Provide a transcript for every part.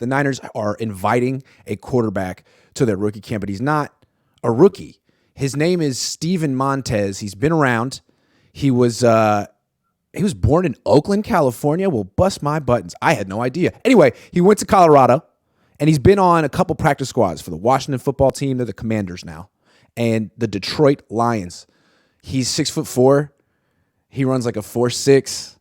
The Niners are inviting a quarterback to their rookie camp, but he's not a rookie. His name is Steven Montez. He's been around. He was born in Oakland, California. Will bust my buttons. I had no idea. Anyway, he went to Colorado, and he's been on a couple practice squads for the Washington football team. They're the Commanders now, and the Detroit Lions. He's 6'4". He runs like a 4.6.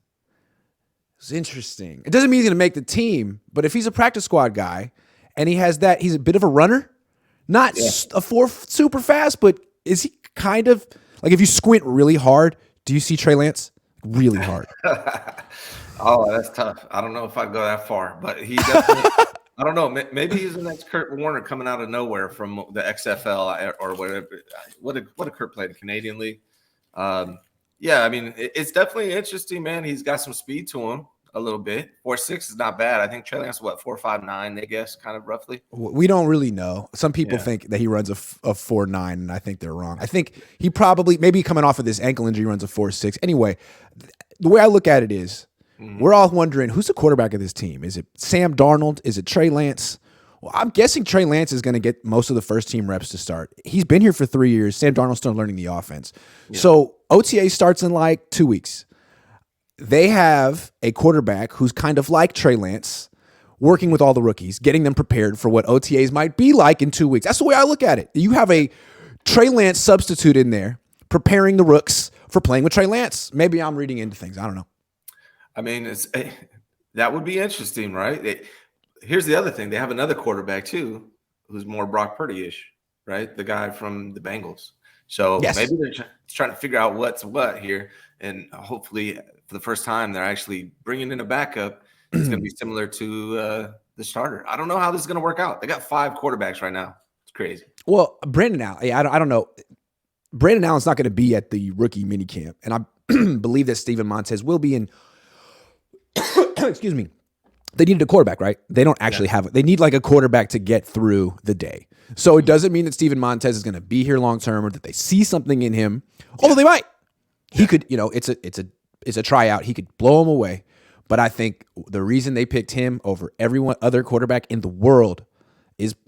It's interesting. It doesn't mean he's going to make the team, but if he's a practice squad guy and he has that, he's a bit of a runner. Not a 4 super fast, but is he kind of like, if you squint really hard, do you see Trey Lance? Really hard. Oh, that's tough. I don't know if I'd go that far, but he definitely, I don't know. Maybe he's the next Kurt Warner coming out of nowhere from the XFL or whatever. What did Kurt play? The Canadian League? Yeah, I mean, it's definitely interesting, man. He's got some speed to him a little bit. 4.6 is not bad. I think Trey Lance, 4.59, they guess, kind of roughly. We don't really know. Some people think that he runs a 4.9, and I think they're wrong. I think he probably, maybe coming off of this ankle injury, runs a 4.6. Anyway, the way I look at it is, we're all wondering, who's the quarterback of this team? Is it Sam Darnold? Is it Trey Lance? Well, I'm guessing Trey Lance is going to get most of the first team reps to start. He's been here for 3 years. Sam Darnold's still learning the offense. Yeah. So OTA starts in like 2 weeks. They have a quarterback who's kind of like Trey Lance, working with all the rookies, getting them prepared for what OTAs might be like in 2 weeks. That's the way I look at it. You have a Trey Lance substitute in there, preparing the rooks for playing with Trey Lance. Maybe I'm reading into things. I don't know. I mean, that would be interesting, right? Here's the other thing. They have another quarterback, too, who's more Brock Purdy-ish, right? The guy from the Bengals. So maybe they're trying to figure out what's what here. And hopefully, for the first time, they're actually bringing in a backup. It's going to be similar to the starter. I don't know how this is going to work out. They got 5 quarterbacks right now. It's crazy. Well, Brandon Allen, I don't know. Brandon Allen's not going to be at the rookie minicamp. And I believe that Steven Montez will be in. Excuse me. They needed a quarterback, right? They don't actually have it. They need like a quarterback to get through the day. So it doesn't mean that Steven Montez is going to be here long term or that they see something in him. Although they might. He could, it's a tryout. He could blow him away. But I think the reason they picked him over everyone other quarterback in the world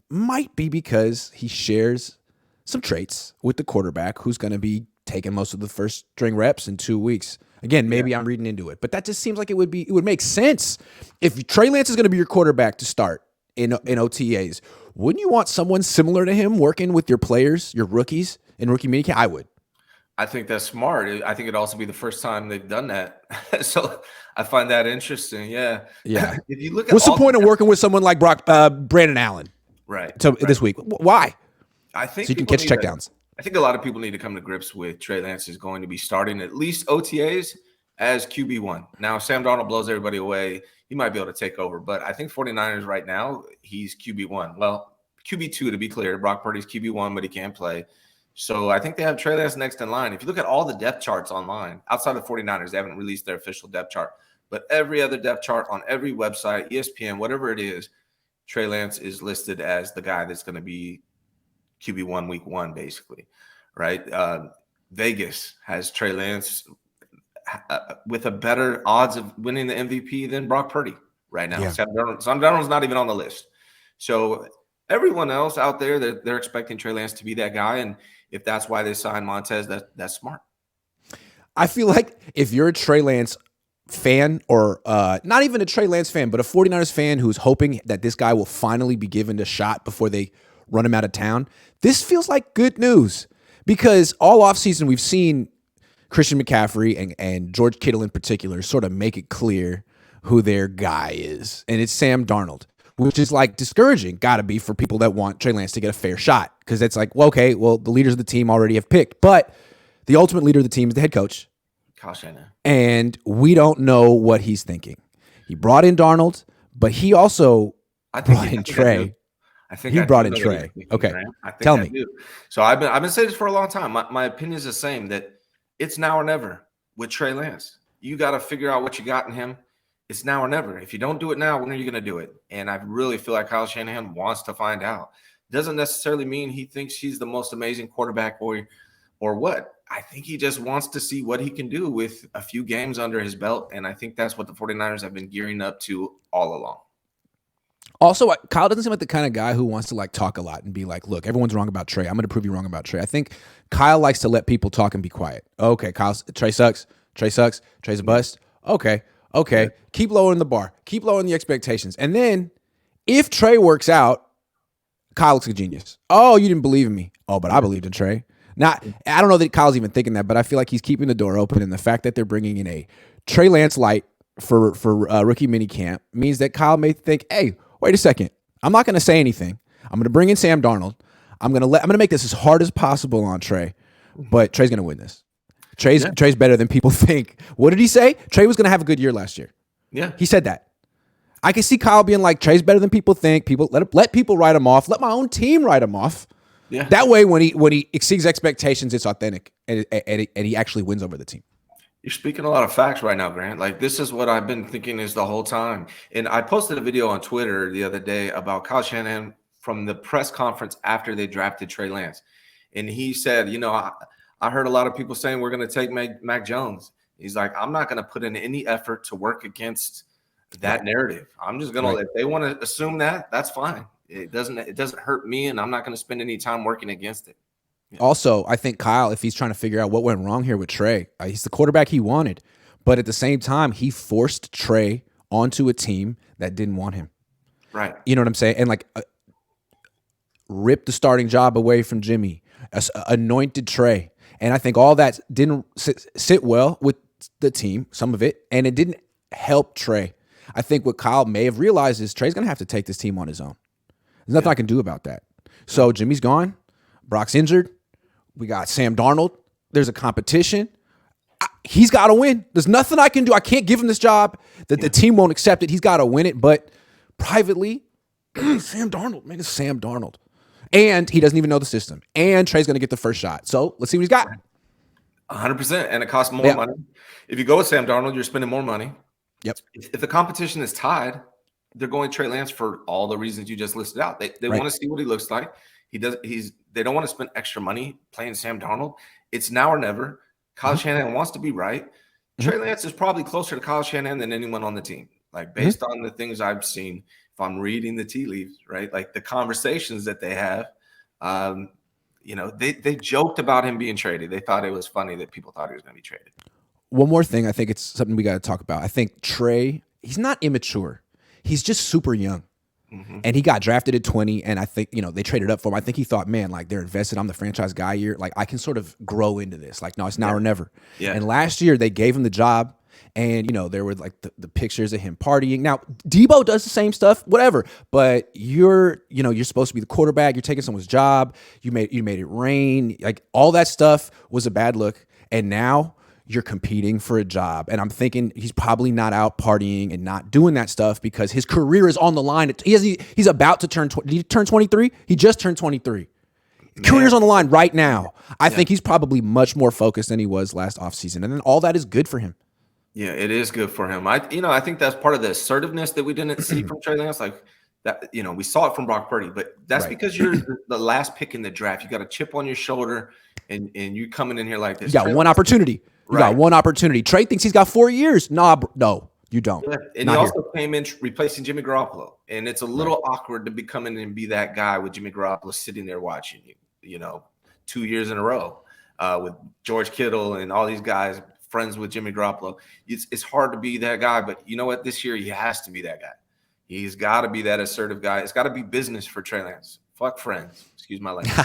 might be because he shares some traits with the quarterback who's going to be taking most of the first string reps in 2 weeks. Again, maybe I'm reading into it, but that just seems like it would make sense. If Trey Lance is going to be your quarterback to start in OTAs, wouldn't you want someone similar to him working with your players, your rookies in rookie minicamp? I would. I think that's smart. I think it'd also be the first time they've done that. So I find that interesting. Yeah. Yeah. If you look at what's the point of working with someone like Brandon Allen? Right. This week. Why? I think so you can catch checkdowns. I think a lot of people need to come to grips with Trey Lance is going to be starting at least OTAs as QB1. Now, Sam Darnold blows everybody away. He might be able to take over, but I think 49ers right now, he's QB1. Well, QB2 to be clear. Brock Purdy's QB1, but he can't play. So I think they have Trey Lance next in line. If you look at all the depth charts online, outside of the 49ers, they haven't released their official depth chart, but every other depth chart on every website, ESPN, whatever it is, Trey Lance is listed as the guy that's going to be QB1 week 1, basically, right? Vegas has Trey Lance with a better odds of winning the MVP than Brock Purdy right now. Sam Darnold's not even on the list. So everyone else out there, they're expecting Trey Lance to be that guy, and if that's why they signed Montez, that's smart. I feel like if you're a Trey Lance fan or not even a Trey Lance fan, but a 49ers fan who's hoping that this guy will finally be given a shot before they run him out of town, this feels like good news because all offseason we've seen Christian McCaffrey and George Kittle in particular sort of make it clear who their guy is, and it's Sam Darnold, which is like discouraging, got to be for people that want Trey Lance to get a fair shot because it's like, well, okay, well, the leaders of the team already have picked, but the ultimate leader of the team is the head coach. And we don't know what he's thinking. He brought in Darnold, but he also brought in Trey. He brought in Trey. Okay, tell me. So I've been saying this for a long time. My opinion is the same, that it's now or never with Trey Lance. You got to figure out what you got in him. It's now or never. If you don't do it now, when are you going to do it? And I really feel like Kyle Shanahan wants to find out. Doesn't necessarily mean he thinks he's the most amazing quarterback or what. I think he just wants to see what he can do with a few games under his belt, and I think that's what the 49ers have been gearing up to all along. Also, Kyle doesn't seem like the kind of guy who wants to like talk a lot and be like, look, everyone's wrong about Trey. I'm going to prove you wrong about Trey. I think Kyle likes to let people talk and be quiet. Okay, Trey sucks. Trey sucks. Trey's a bust. Okay. Okay. Keep lowering the bar. Keep lowering the expectations. And then if Trey works out, Kyle looks like a genius. Oh, you didn't believe in me. Oh, but I believed in Trey. Not, I don't know that Kyle's even thinking that, but I feel like he's keeping the door open. And the fact that they're bringing in a Trey Lance light for rookie minicamp means that Kyle may think, hey, wait a second. I'm not going to say anything. I'm going to bring in Sam Darnold. I'm going to make this as hard as possible on Trey, but Trey's going to win this. Trey's better than people think. What did he say? Trey was going to have a good year last year. Yeah. He said that. I can see Kyle being like, Trey's better than people think. People let people write him off. Let my own team write him off. Yeah. That way, when he exceeds expectations, it's authentic and he actually wins over the team. You're speaking a lot of facts right now, Grant. Like, this is what I've been thinking is the whole time. And I posted a video on Twitter the other day about Kyle Shanahan from the press conference after they drafted Trey Lance. And he said, I heard a lot of people saying we're going to take Mac Jones. He's like, I'm not going to put in any effort to work against that narrative. I'm just going to, if they want to assume that, that's fine. It doesn't hurt me, and I'm not going to spend any time working against it. Yeah. Also, I think Kyle, if he's trying to figure out what went wrong here with Trey, he's the quarterback he wanted. But at the same time, he forced Trey onto a team that didn't want him. Right. You know what I'm saying? And like ripped the starting job away from Jimmy, anointed Trey. And I think all that didn't sit well with the team, some of it, and it didn't help Trey. I think what Kyle may have realized is Trey's going to have to take this team on his own. There's nothing I can do about that. So Jimmy's gone. Brock's injured. We got Sam Darnold. There's a competition. He's got to win. There's nothing I can do. I can't give him this job. The team won't accept it. He's got to win it. But privately, Sam Darnold, man, it's Sam Darnold. And he doesn't even know the system. And Trey's going to get the first shot. So let's see what he's got. 100%. And it costs more money. If you go with Sam Darnold, you're spending more money. Yep. If the competition is tied, they're going Trey Lance for all the reasons you just listed out. They want to see what he looks like. They don't want to spend extra money playing Sam Darnold. It's now or never. Kyle Shanahan wants to be right. Trey Lance is probably closer to Kyle Shanahan than anyone on the team. Like, based on the things I've seen, if I'm reading the tea leaves, right? Like the conversations that they have, they joked about him being traded. They thought it was funny that people thought he was going to be traded. One more thing, I think it's something we got to talk about. I think Trey, he's not immature. He's just super young. And he got drafted at 20, and I think, they traded up for him. I think he thought, man, like, they're invested. I'm the franchise guy here. Like, I can sort of grow into this. Like, no, it's now or never. Yeah. And last year, they gave him the job, and, there were, like, the pictures of him partying. Now, Debo does the same stuff, whatever, but you're supposed to be the quarterback. You're taking someone's job. You made it rain. Like, all that stuff was a bad look, and now you're competing for a job. And I'm thinking he's probably not out partying and not doing that stuff because his career is on the line. He's about to turn 20. Did he turn 23? He just turned 23. Career's on the line right now. I think he's probably much more focused than he was last offseason. And then all that is good for him. Yeah, it is good for him. I think that's part of the assertiveness that we didn't see from Trey Lance. Like that, we saw it from Brock Purdy, but that's because you're the last pick in the draft. You got a chip on your shoulder and you coming in here like this. You got one opportunity. You got one opportunity. Trey thinks he's got 4 years. No, you don't. Yeah. And he also came in replacing Jimmy Garoppolo. And it's a little awkward to be coming in and be that guy with Jimmy Garoppolo sitting there watching you, 2 years in a row with George Kittle and all these guys, friends with Jimmy Garoppolo. It's hard to be that guy. But you know what? This year he has to be that guy. He's got to be that assertive guy. It's got to be business for Trey Lance. Fuck friends. Excuse my language.